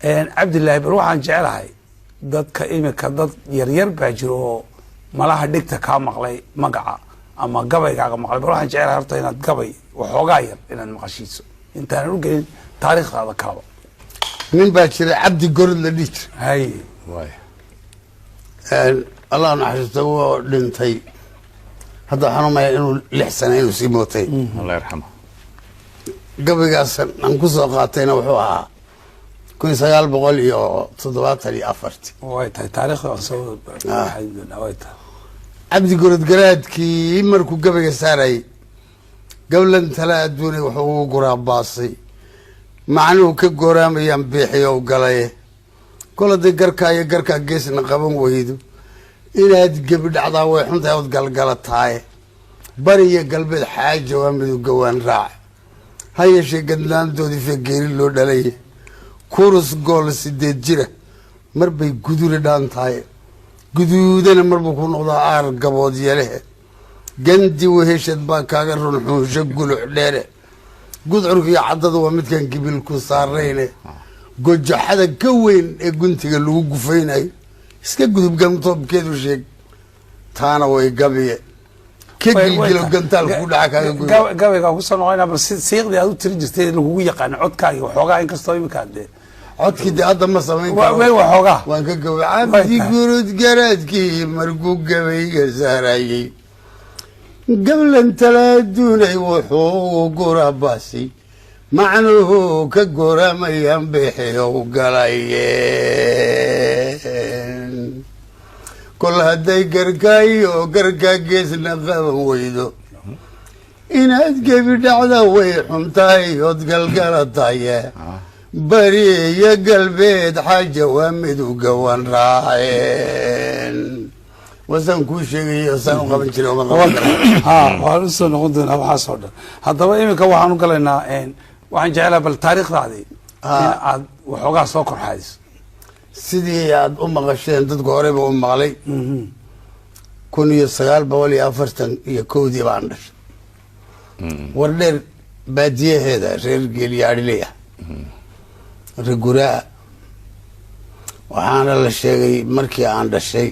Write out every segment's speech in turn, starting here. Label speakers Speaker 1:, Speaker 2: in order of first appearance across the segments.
Speaker 1: عبد الله بروح عن جعلها dadka imika dad yaryar baa jiro oo malaha dhigta ka maqlay magaca ama gabaygaaga maqlay bal waxaan jecelahay horta inaad gabay waxoogaa yar inaad maqashiiso intaan u gelin taariikhdaada kalaba
Speaker 2: nin baa jira cabdi gorod la dhihi jiray
Speaker 1: hay
Speaker 2: waay allah naxariisto wuu dhintay hadda waxaan umaya inuu 6 sano inuu sii mootay
Speaker 3: allah yarxamo
Speaker 2: gabaygaas aan ku soo qaatayna wuxuu ahaa 1974
Speaker 1: way tahay taariikhda soo way
Speaker 2: cabdi gorod garaadkii markuu gabayga saaray gablan tala adduunay wuxuu ugu guraabaasay macnuhu ka gooramayaan biixiyo galay kolada garka geesna qaban weydo inaad gabi dhacdaa way xuntahay od galgalataay bariya galbeed xaaja waa midug gawaan raac hayeshe gadlaandoodii fegeeri loo dhalay kurus gool 8 jira marbay gudure dhaantahay guduudana marbuu ku noqdaa aar gabood yelehe gandi weheshad baa kaaga run xuusho guluc dheere gudcurkiyo caddada waa midkan gibil ku saarayne gojaxada ka weyn ee guntiga lagu gufaynayo iska gudub gamtoobkeedu sheeg taana way gabiye ka gilgilo gantaal ku dhaca kaaga
Speaker 1: gabayga ku soo noqonaa bal siiqdii aad u tiri jirtay lagu yaqaan codkaaga waxoogaa inkastoo imika hadee
Speaker 2: codkii dee hadda ma samayn
Speaker 1: karo waxoogaa
Speaker 2: waan ka gabay cabdi gorod garaadkii markuu gabayga saarayey gablan tala adduunay wuxuu gurabaasay macnuhu ka gooramayaan bixiyow galayeen kol hadday garkaayo garkaa geesna qaban weydo inaad gebi dhacda way xuntahay ood galgalataye bari iyo galbeed xaaja waa miduga waan raaceen wasaan kuu sheegayo saan u qaban jiray
Speaker 1: waan u soo noqon doonaa waxaas oo dhan haddaba iminka waxaan u galaynaa waxaan jecelahay bal taariikhdaadii in aad waxoogaa soo korxaadiso
Speaker 2: sidii aad u maqasheen dadku horeyba u maqlay 1941 baan dhashay wardheer baadiyaheeda reer geeliyaadhiley ah reguraa waxaana la sheegay markii aan dhashay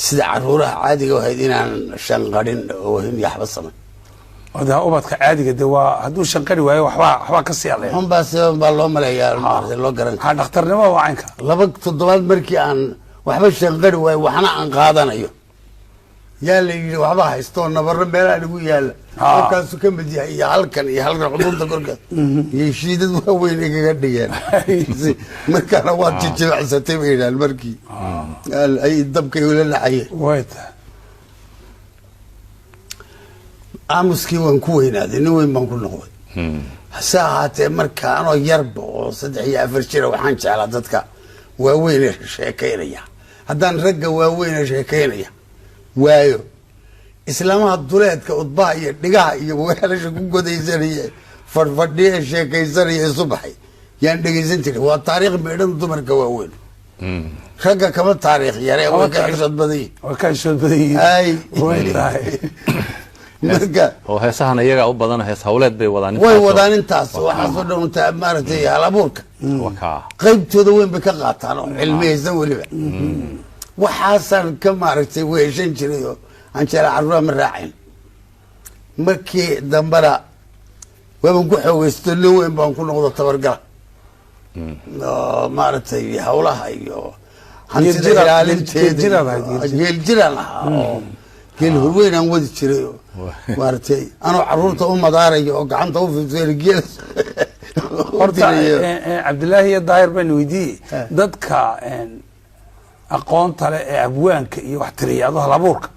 Speaker 2: sida caruuraha caadiga ahayd inaan shanqadhin oo hin yaxba samay
Speaker 1: oda ubadka caadiga de waa hadduu shanqadhi waayo waxbaa ka sii alay
Speaker 2: xunbaa siban baa loo maleeyaa loo garan
Speaker 1: ha dhakhtarnimo waa caynka
Speaker 2: 2 toddobaad markii aan waxba shanqadhi waayo waxna aan qaadanayo yaa la yidhi waxba haystoo nabarro meelaha lagu yaala halkaasu ka mid yahay iyo halkan xuduudda korkaas iyo shiidad waaweyn ay kaga dhigeen markaana waad jijibacsatay bay yidhahan markii ay dabkay ula dhacayeen
Speaker 1: way tahay
Speaker 2: aamuskii waan ku weynaaday nin weyn baan ku noqday hase ahaatee marka anoo yarba oo 3 iyo 4 jira waxaan jeclaa dadka waaweyne sheekaynaya haddaan ragga waaweyne sheekaynaya waayo islaamaha duleedka udbaha iyo dhigaha iyo weelasha ku godaysanaya fadhiya sheekaysanaya isu baxay yaan dhegaysan jiray waa taariikh meedhan dumarka waaweyn ragga kama taariikh yare way ka xishood badan
Speaker 3: marka oo heesahan iyaga u badan hees hawleed bay wadaan
Speaker 2: way wadaan intaas waxaa soo dhawanta maaragtay halabuurka qaybtooda weyn bay ka qaataan oo cilmiyeysan weliba waxaasaan ka maaragtay weeshan jiray oo aan jeclaa carruura ma raacin markii dambana waaban ku xoogaysto nin weyn baan ku noqdo tabargala oo maaragtay hawlaha iyo hantida ilaalinteeda geel jiraan ahaa oo geel horweyn aan wadi jiray oo maaragtay anoo carruurta u madaarayo oo gacanta u fiirsayo geel
Speaker 1: horta cabdillaahi iyo daahir baan weydiiyey dadka aqoonta leh ee abwaanka iyo wax tiriya adoo halabuurka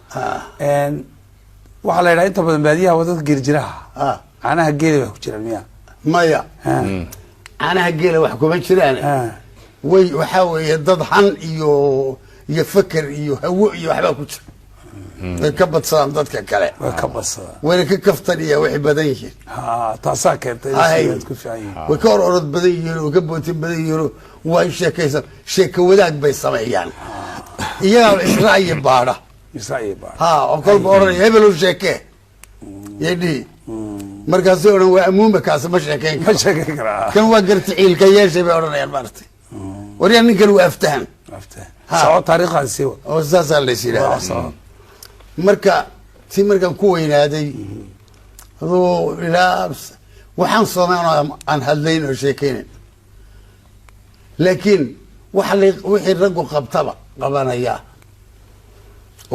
Speaker 1: waxaa la yidhaha inta badan baadiyaha waa dadka geeljiraha caanaha geela wax ku jiraan miya
Speaker 2: maya caanaha geela wax kuma jiraan way waxaa weeye dad han iyo faker iyo hawo iyo waxbaa ku jira way ka badsadaan dadka kale
Speaker 1: way ka badsadaan
Speaker 2: wayna ka kaftaniyaa waxay badan yihiin
Speaker 1: taasaa keentay ku fiican yihiin
Speaker 2: way ka orod badan yihiin oo ka bootin badan yihiin way sheekaysan sheeko wadaag bay sameeyaan iyagaa israa'iyo baadha oo kolba odhanaya hebel u sheekee yadhihi markaasay odhan waa amuuma kaasi ma sheekeyn karo kan waa garti ciilka yeeshay bay odhanayaan maaragtay waryaa ninkan waa aftahan
Speaker 1: socod taariikhaan sii wad
Speaker 2: oo saasaa lays yidhahdaa marka si markaan ku weynaaday aduu ilaa waxaan soomaan aan hadlayn oo sheekeynayn laakiin wixii raggu qabtaba qabanayaa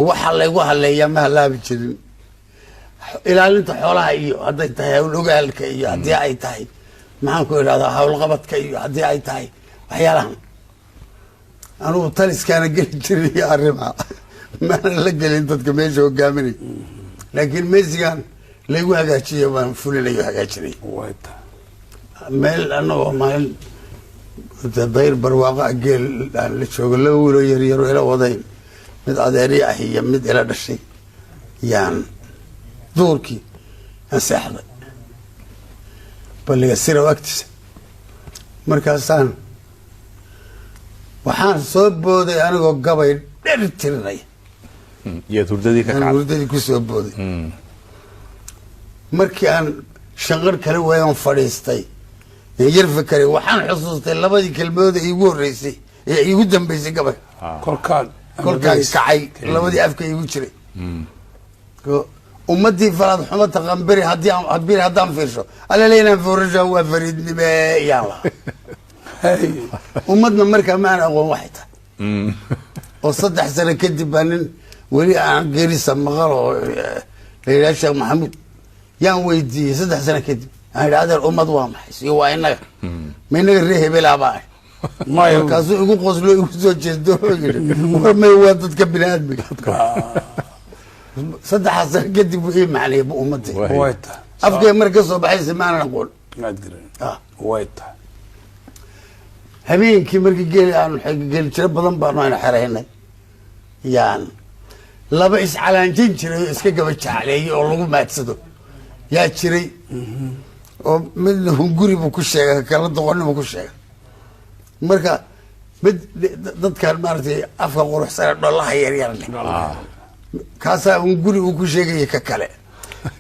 Speaker 2: waxa laygu haleeyaa ma halaabi jirin ilaalinta xoolaha iyo hadday tahay hawlogaalka iyo haddii ay tahay maxaan ku idhahdaa hawlqabadka iyo haddii ay tahay waxyaalahan anugu taliskaana geli jirin iyo arrimaa maana la gelin dadka meesha hogaaminay laakiin meesigan laygu hagaajiyo baan fulinayo hagaajinay meel anagoo maalin dayr barwaaqa geel aan la joogo laba wiiloo yaryaro ila wadayn mid adeeri ah iyo mid ila dhashay yaan duurkii aan seexday balliga siraw agtiisa markaasaan waxaan soo booday anigoo gabay dher tirinaya
Speaker 3: yaad hurdadii ka kacday
Speaker 2: hurdadii ku soo booday markii aan shanqar kale waayan fadhiistay yar fakaray waxaan xusuustay labadii kelmadooda iigu horreysay ee iigu dambeysay gabay kolkaan kacay labadii afka iigu jiray ummadii falaad xuma taqaan beri haddaan fiirsho alale inaan foorashaa waa fariidnime iyaan lahaa ummadna markaa ma aan aqoon waxay tahay oo 3 sano kadib baa nin weli aan geerisa maqal oo la yidhaha sheekh maxamuud yaan weydiiyey 3 sano kadib aan idhi adeer ummad waa maxay iyo waa inaga ma inaga ree hebelaa baa markaasuu igu qoslo igu soo jeesto wuxuu yidhi war may waa dadka bini aadmiga 3 sano kadib wixii macnay ummadii afkay mar ka soo baxaysa ma aanan aqoon habeenkii markii geeli jiro badan baanu ayna xeraynay yaan laba iscalaanjin jiray oo iska gaba jacleeyey oo lagu maadsado yaa jiray oo midna hunguri buu ku sheegay kala doqonnimo ku sheegay marka mid dadkan maaragtay afka quruxsane dholaha yaryar leh kaasaa hunguri uu ku sheegaya ka kale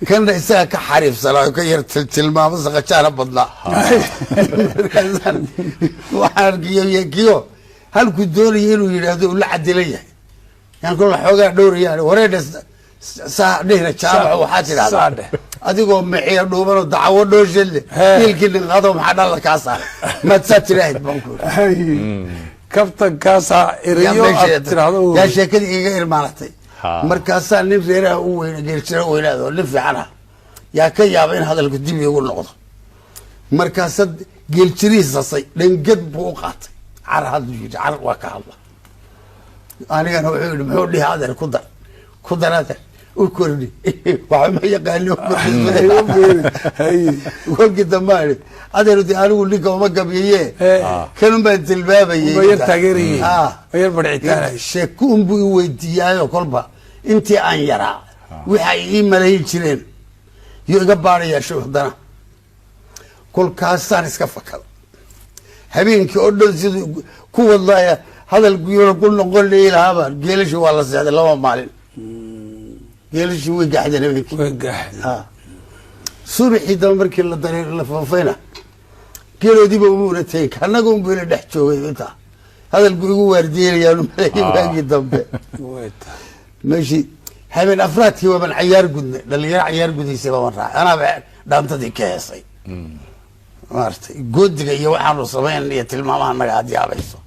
Speaker 2: kanna isaga ka xariifsanaa ka yar tilmaamo saqajaana badnaa waxaan arkiyo kiyo halkuu doonaya inuu yidhaahdo ula cadilan yahay yaan kolla xoogaa dhowrayaan wareedha saa dhehna jaamaco waxaa tidhahdaa adigoo maciya dhuubanoo dacawo dhoosheedle wiilkii ninqaado maxaa dhalla kaa saaray maad saa tidhaahid baan ku
Speaker 1: kabtankaasaa
Speaker 2: yaa sheekadii iga irmaanatay markaasaa nin reeraha u weyna geeljiro weynaado nin fiican ah yaa ka yaaba in hadalku dib igu noqdo markaasa geeljirihiisasay dhangad buu u qaatay car hadduu yidhi car waa ka hadla anigana wuxuu yidhi muxuu dhihi adeer ku dar adeer u kordhi waxa ma yaqaani kolkii dambaa idhi adeer de anigu ninka uma gabiyaye kanun baan tilmaamayey sheeko unbuu i weydiiyaayo kolba intii aan yaraa waxa ay ii malayn jireen yo iga baarayaa show haddana kolkaasaan iska fakada habeenkii oo dhan siduu ku wadlaaya hadal guyona ku noqon leeyi lahaaba geelashii waa la seexday 2 maalin geelashii way gaxdeen habeenkii subaxii damba markii la foofayna geeloodiiba uma unatayn annaga unbu ila dhex joogay intaa hadalku igu waardiyeelayaanu maleeyay waagii dambe meeshii habeen afraadkii waaban cayaar gudnay dhalinyaro cayaar gudaysay baaban raacay anaaba dhaantadii ka heesay maaragtay goodiga iyo waxaanu samayn iyo tilmaamaha naga aad yaabayso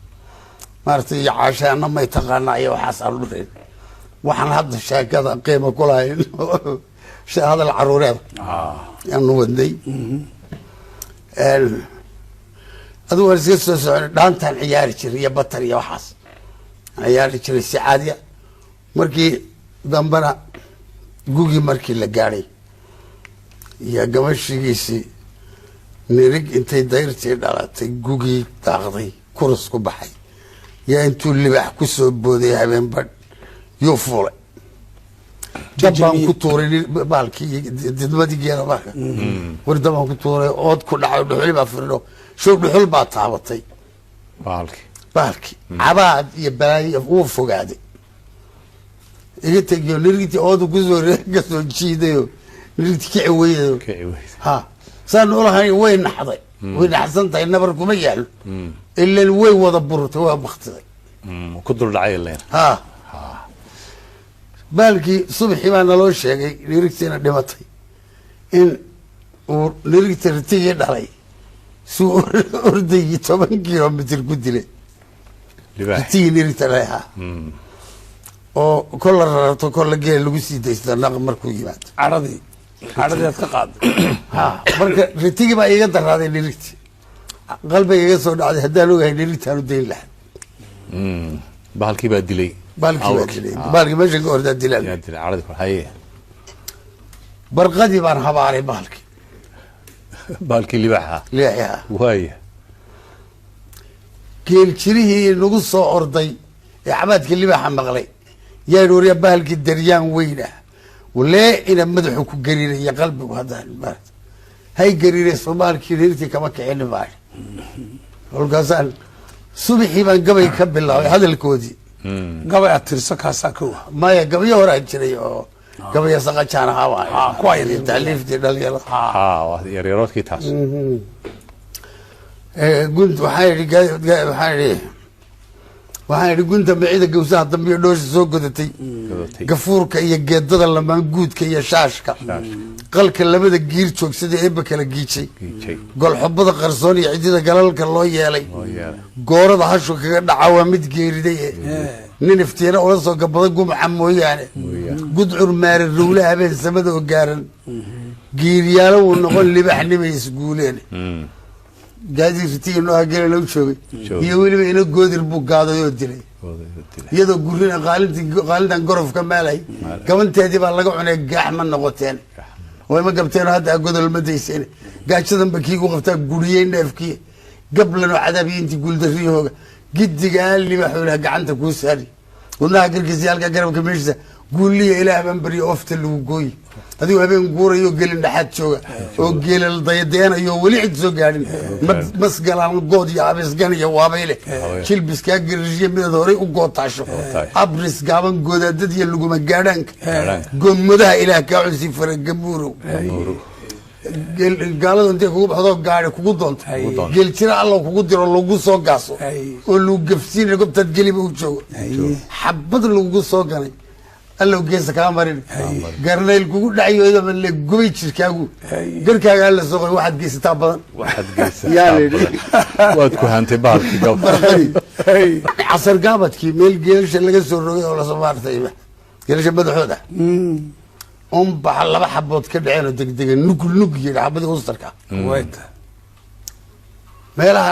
Speaker 2: maaragtay iyo caashaana may taqaanaa iyo waxaas aanu dhurayn waxaan hadda sheekada qiimo ku lahayn hadal caruureeda yaanu wadnay adigu waan iska soo soconay dhaantaan ciyaari jiray iyo batar iyo waxaas ciyaari jiray si caadiya markii dambena gugii markii la gaadhay iyo gabashigiisii nirig intay dayrtii dhalatay gugii daaqday kurus ku baxay yaa intuu libax ku soo booday habeen badh yuu fuulay dabbaan ku tuuray baalkii didmadii geela marka war dabbaan ku tuuray ood ku dhacay dhuxuli baa firdho show dhuxul baa taabatay baalkii cabaad iyo balaayo uu fogaaday iga tegiyo nirigtii oodu kasoo jiidayo nirigtii kici weydayo ha saan ulahayn way naxday وين أحسنت إن بركم يعلو إلا الوي وذا برت هو مختلف
Speaker 3: وكدر العيل اللي
Speaker 2: ها بالكي صبحي ما نلوش شيء ليركتنا دمتي إن وليركتي علي سو أردي 8 كيلومتر قدلي تي ليركتها oo kol rarto kol geel lagu sii deystaa naq markuu yimaado
Speaker 1: caradii aad ka qaad
Speaker 2: ha marka ritigi baa iga daraaday dhirigti qalbiga iga soo dhacday haddaan ogahay dhirigtaan u dayn lahaa
Speaker 3: bahalkii baa dilay
Speaker 2: baalkii meesha ka hordaa dilaan
Speaker 3: caradii kor haye
Speaker 2: barqadii baan habaaray
Speaker 3: bahalkii libaaxa
Speaker 2: leeyaha
Speaker 3: waaya
Speaker 2: geel jirihii nagu soo orday ee cabaadka libaaxa maqlay yaa dhoriya bahalkii daryaan weyn ah walee ina madaxu ku gariiraya qalbigu haddaan hay gariiray soomaalkii reertii kama kicin maayo kolkaasaan subaxii baan gabay ka bilaabay hadalkoodii
Speaker 1: gabay aad tirso kaasaa kow
Speaker 2: maya gabayo horaa jiray oo gabaya saqajaan ahaa waayo
Speaker 1: kuwa
Speaker 2: taaliiftii dhalinyarada
Speaker 3: yaryaroodkii taas
Speaker 2: gunt waxaan idhi gunta micida gawsaha dambe iyo dhoosha soo godatay gafuurka iyo geedada lamaanguudka iyo shaashka qalka labada giir joogsada eebba kala giijay golxobada qarsoon iyo cidida galalka loo yeelay goorada hashu kaga dhaca waa mid geeriday nin iftiina ula soo gabada gumca mooyaane gudcur maare rowle habeen samada oo gaaran giiryaalo wuu noqon libaxnimay isguuleen gaadi ritiga noo hagela lagu joogay iyo weliba ina goodir buu gaaday oo dilay iyadoo gurina qaalintan gorof ka maalay gabanteedii baa laga cunay gaax ma noqoteen way ma gabteen hadda godol ma dayseen gaajadan ba kiigu qabtaa guriyey neefkii gablan oo cadaabiyiintii guuldarriyahooga giddiga liba xoolaha gacanta kuu saari wadnaha garkiisa halka garabka meeshiisa guuliya ilaah baan baryo ofta lagu gooyi adigu habeen guurayo gelin dhaxaad jooga oo geelal dayadeenayo weli cid soo gaadhin masgalaan good iyo abisgan iyo waabayle jilbiskaa garishiya midaad horey u gootaasho abris gaaban goodaadad iyo laguma gaadhaanka goonmadaha ilaah kaa cunsi fara gamuurow gaaladu intay kugu baxdo gaari kugu doonto geel jira allow kugu diro lagu soo gaaso oo lagu gafsiina gobtaad geliba u joogo xabad lagu soo ganay allow geesa kaa marin garnayl kugu dhacayo le gubay jirkaagu garkaaga alla soo qoy waxaad geysataa badan
Speaker 3: waad ku hantay bahalkii
Speaker 2: casar gaabadkii meel geelasha laga soo rogay oo lasoo maartay geelasha madaxooda baxa laba xabood ka dhaceen oo degdega nug yidhi xabadii ustarka meelaha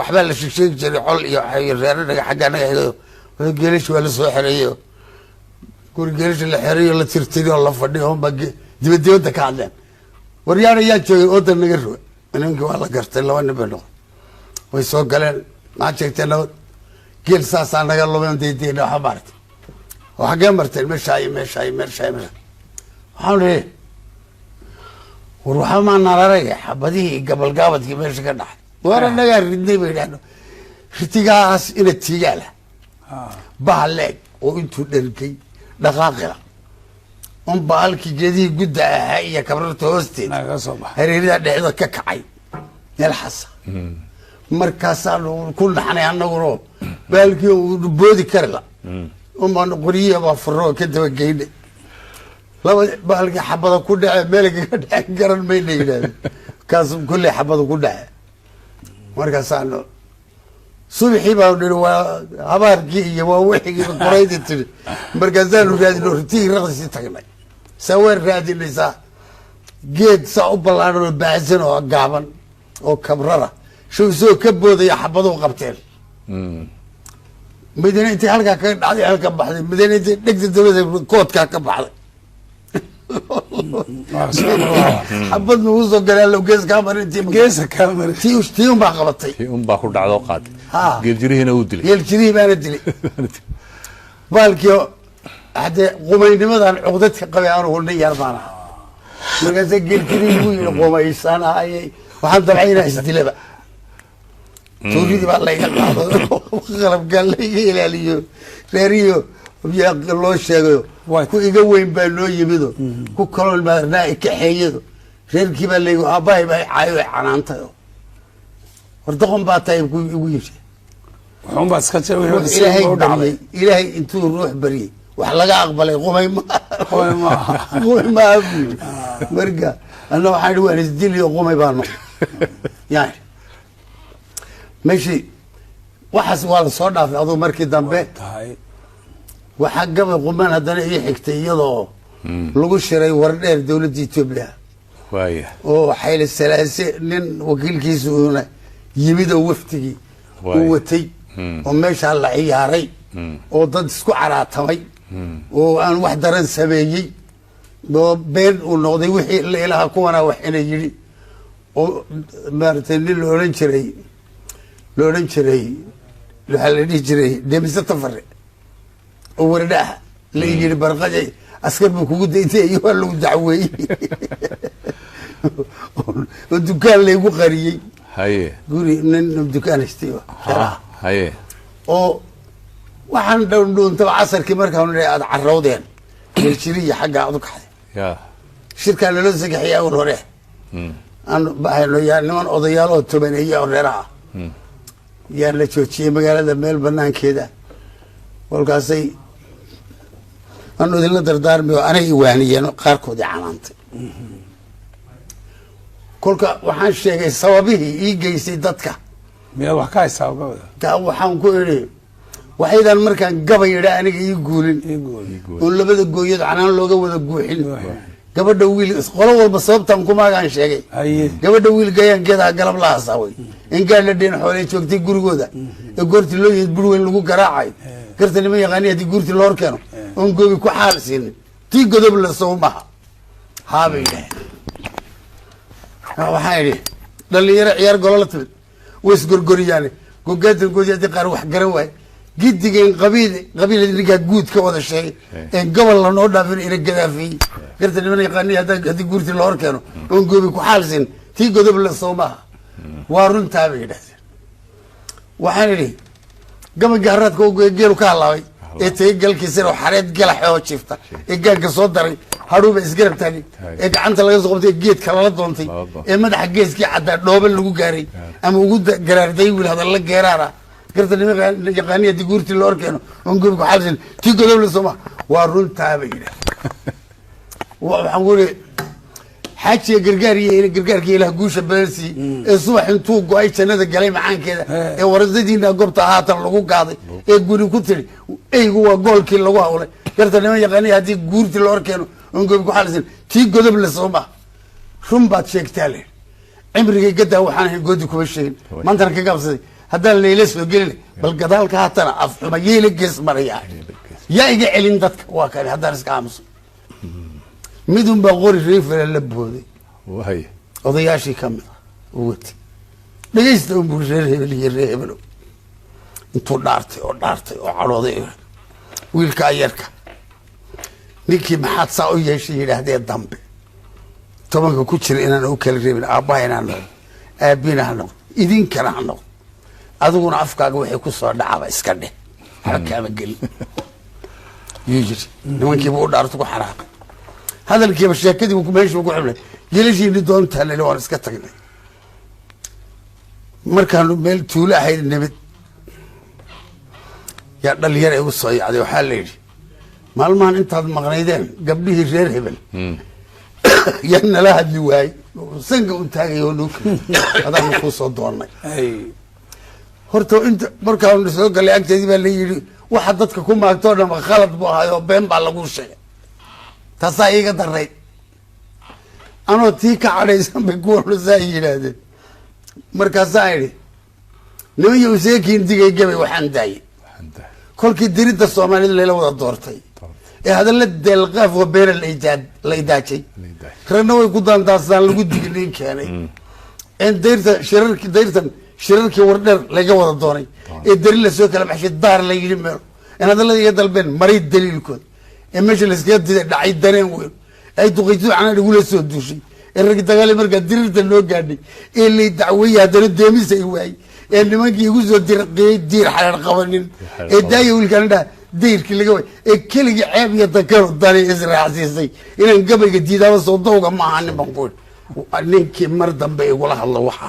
Speaker 2: waxbaa la sheegsheegi jiray col iyo reero naga xaggaa naga xigayo geelashi waa la soo xereeyo guri geelasha la xereeyo la tirtiri oo la fadhiyo unba dibadda ka hadleen waryaana yaa joogay oodan naga roga nimankii waa la gartay laba nin bay noqon way soo galeen maxaad sheegteen nabad geel saasaa naga lumeen daydayna waxa maartay oo xaggee marteen meeshaa iyo meeshaa iyo meeshaa iyo meeshaa waxaan idhi war waxaa maa nalaraya xabadihii gabalgaabadkii meesha ka dhaxay war anagaa ridnay bay idhahdo ritigaas ina tiigaala baha leeg oo intuu dhergay dhaqaaqila unba halkii geedihii gudda ahaa iyo kabrarta hoosteeda hareerida dhexda ka kacay meel xasa markaasaan ku naxnay anaguna baalkii boodi kari la unbaan qoryihi baa furo oo ka dabageynay laba bahalkii xabada ku dhace meelga ka dhace garan mayna yidhahdeen kaas kulley xabada ku dhace markaasaano subaxii baan nihi waa habaarkii iyo waa wixigiiba qoraydi tiri markaasaanu raadino ritigii raqdisii tagnay saa waan raadinaysaa geed saa u ballaadhan oo baacsan oo gaaban oo kabrara show isagoo ka boodaya xabaduu qabteen madiina intay halkaa kaga dhacday halka baxday madiina intay dhegta dabada koodkaa ka baxday xabad nagu soo galay allow gees kaa marin
Speaker 1: geesa kaa marin
Speaker 2: tii unbaa qabatay
Speaker 3: tii unbaa ku dhacdoo qaaday geel jirihiina uu dilay
Speaker 2: geel jirihii baana dilay baalkii haddee qumaynimadan cuqdadka qabay anugu nin yar baan ahaa markaasa geel jirihii lagu yidhi qumaysaan ahayey waxaan dabcay inaa isdilaba tuuridii baa layga qaado qalabkaa layga ilaaliyo reeriyo loo sheegayo ku iga weyn baa noo yimido ku kaloo maarnaa kaxeeyado reerkii baa laygu aabbahay baa caayo canaantayo وردقهم باتا يقول
Speaker 1: وحوم بس كتير
Speaker 2: إلهي بري إلهي انتو روح بري وحلقة أقبل قومي ما أبني مرقا أنا وحاجة وانا سديلي قومي بانو يعني ماشي waxaas waa la soo dhaafay adoo markii dambe waxa gabay qumaan haddana ii xigtay iyadoo lagu shiray wardheer dowladda Itoobiya
Speaker 3: waaya
Speaker 2: oo xayl salaase nin wakiilkiisu una yimid oo waftigii uu watay oo meesha la ciyaaray oo dad isku caraatamay oo aan wax daran sameeyay oo been uu noqday wixii la ilaaha kuwana wax inay yiri oo maartay nin loo oran jiray لحال يجري دمسة تفرق ورداها اللي يجري برقجي أسكر بكود إنتي يولو دعوي والدكان اللي يقول خريجي
Speaker 3: هاي
Speaker 2: قولي من الدكان استوى
Speaker 3: هاي
Speaker 2: أو وحن دون تبع عصر كبر كانوا عالروضين الشرية حق عضوك حد
Speaker 3: يا
Speaker 2: الشركة اللي لزق حياة والوريه أنا بحيلو يعني من أضيالو تبنية وريرها yaa la joojiyay magaalada meel banaankeeda walkaasay anu idinla dardaarmay oo anay iwaaniyeen qaarkoodii canaantay kolka waxaan sheegay sababihii ii geysay dadka
Speaker 1: miyaa wax ka hisaabgabada
Speaker 2: taa waxaan ku idhi waxaydan markaan gabay idha aniga ii guulin oo labada gooyad canaan looga wada guuxin gabadha wiil qolo walba sababtan kumaagaan sheegay gabadha wiil gayaankeeda galab la hasaaway in gaar la dheen xoolay joogtay gurigooda ee goortii loo yeed burweyn lagu garaacay karta nima yaqaan hadii guurtii loo keeno on goobi ku xaal siin tii godob la soo maha haabay waxaa idhi dhalinyaro ciyaar golo la timid ways gorgoriyaane gogaadin goodiyadii qaar wax garan waay gidigeen qabiilada ninkaa guud ka wada sheegay ee gobol lanoo dhaafin ina gadaafiyey garta niman yaqaani haddii guurtii loo hor keeno oon goobi ku xaalsin tii godob la soo maaha waa runtaa bay yidhahdeen waxaan idhi gabayga haraadka geelu ka halaabay ee tagay galkiisana oo xareed galax oo jiifta ee gaanka soo daray hadhuuba isgarab taagay ee gacanta laga soo qabtay geedka lala doontay ee madaxa geeskii caddaa dhooba lagu gaaray ama ugu garaarday wiil hadalla geeraara garta niman yaqaani haddii guurtii loo hor keeno oon goobi ku xaalsin tii godob la soo maaha waa runtaa bay yidhahdeen waxaan ku iri xaajiga gargaarkii ilaah guusha beersi ee subax intuu go-ay jannada galay macaankeeda ee waradadiina goobta haatan lagu gaaday ee guri ku tiri eygu waa goolkii lagu hawlay garta niman yaqaani haddii guurtii loo hor keeno oon goobi ku xaalsin tii godob la soo maaha run baad sheegtaa le cimrigay gadaa waxaan ahayn goodi kuma sheegin maantana ka gaabsaday haddaan layla soo gelin bal gadaalka haatana afxuma yeela gees maraya yaa iga celin dadka waa kale haddaan iska aamuso midun baa qori reefala la booday odayaashii ka mid ah u watay dhegaysta unbuu reer hebel iyo reer hebelow intuu dhaartay oo cadhooday wiilkaa yarka ninkii maxaad saa u yeeshay yidhaahdee dambe tobanka ku jira inaan u kala reebin aabbahayna ha noqdo aabina ha noqdo idinkana ha noqdo adiguna afkaaga waxay ku soo dhacaba iska dheh waxba kaama gelin yuu yiri nimankiiba u dhaarto ku xanaaqay hadalkiiba sheekadiibu meeshiiba ku xibnay geelashiini doontaa leli waan iska tagnay markaanu meel tuulo ahayd nimid yaa dhalinyar igu soo yacday waxaa la yidhi maalmahan intaad maqnaydeen gabdhihii reer hebel yaa nala hadli waayey sanka u taagay oo nuuk adaanu kuu soo doonnay horta inta markaanu soo galay agteedii baa la yidhi waxa dadka ku maagtoo dhan khalad buu ahaayoo been baa lagu sheegay taasaa iiga darayd anoo tii ka cadhaysan bay kuwana saa yidhaahdeen markaasaa idhi nimanyo useekiin digay gabay waxaan daayey kolkii diridda soomaalida layla wada doortay ee hadalla deelqaaf oo beena la idaajay ragna way ku daandaasaan lagu dignin keenay en dayrtan shirarkii wardheer laga wada doonay ee dari lasoo kala baxshay daar la yidhi meelo in hadallada iga dalbeen maray daliilkood ee meesha layskaga diday dhacay dareen weyn ay duqaytuucana igula soo duushay ee raggi dagaali markaa dirirta noo gaadhay ee lay dacweeyey haddana deemisa i waayey ee nimankii igu soo dirqiyey diir xareer qabanin ee daaya wiilkaan dhaha dayrkii laga waay ee keligii ceeb iyo dakaro dani israacsiisay inaan gabayga diidaaba soo dawga ma aha nin ban ku ninkii mar dambe igula hadlo waxa